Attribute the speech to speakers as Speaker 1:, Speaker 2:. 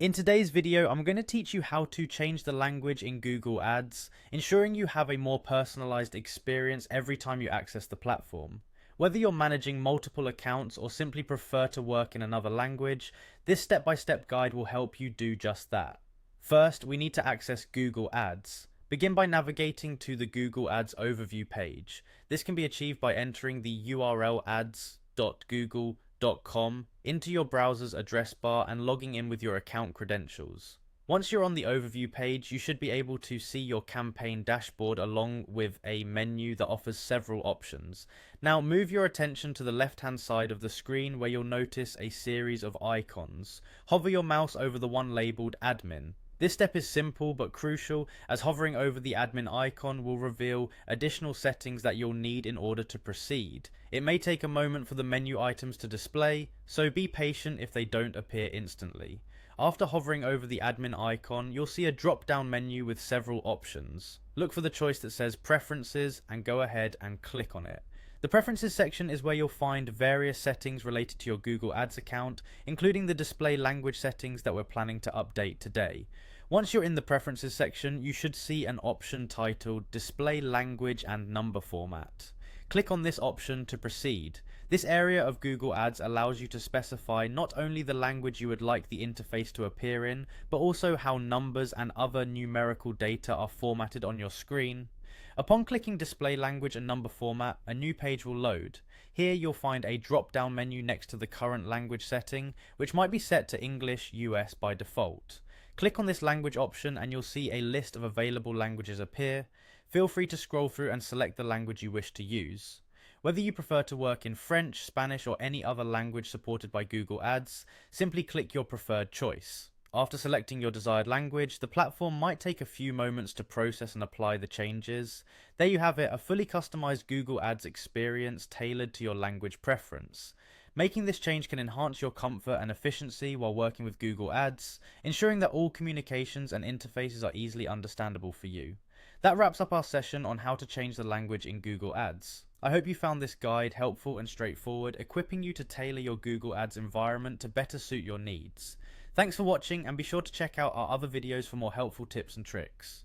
Speaker 1: In today's video, I'm going to teach you how to change the language in Google Ads, ensuring you have a more personalized experience every time you access the platform. Whether you're managing multiple accounts or simply prefer to work in another language, this step-by-step guide will help you do just that. First, we need to access Google Ads. Begin by navigating to the Google Ads overview page. This can be achieved by entering the URL ads.google.com into your browser's address bar and logging in with your account credentials. Once you're on the overview page, you should be able to see your campaign dashboard along with a menu that offers several options. Now move your attention to the left-hand side of the screen where you'll notice a series of icons. Hover your mouse over the one labeled Admin. This step is simple but crucial, as hovering over the admin icon will reveal additional settings that you'll need in order to proceed. It may take a moment for the menu items to display, so be patient if they don't appear instantly. After hovering over the admin icon, you'll see a drop-down menu with several options. Look for the choice that says Preferences and go ahead and click on it. The Preferences section is where you'll find various settings related to your Google Ads account, including the display language settings that we're planning to update today. Once you're in the Preferences section, you should see an option titled Display Language and Number Format. Click on this option to proceed. This area of Google Ads allows you to specify not only the language you would like the interface to appear in, but also how numbers and other numerical data are formatted on your screen. Upon clicking Display Language and Number Format, a new page will load. Here you'll find a drop-down menu next to the current language setting, which might be set to English US by default. Click on this language option and you'll see a list of available languages appear. Feel free to scroll through and select the language you wish to use. Whether you prefer to work in French, Spanish, or any other language supported by Google Ads, simply click your preferred choice. After selecting your desired language, the platform might take a few moments to process and apply the changes. There you have it, a fully customized Google Ads experience tailored to your language preference. Making this change can enhance your comfort and efficiency while working with Google Ads, ensuring that all communications and interfaces are easily understandable for you. That wraps up our session on how to change the language in Google Ads. I hope you found this guide helpful and straightforward, equipping you to tailor your Google Ads environment to better suit your needs. Thanks for watching, and be sure to check out our other videos for more helpful tips and tricks.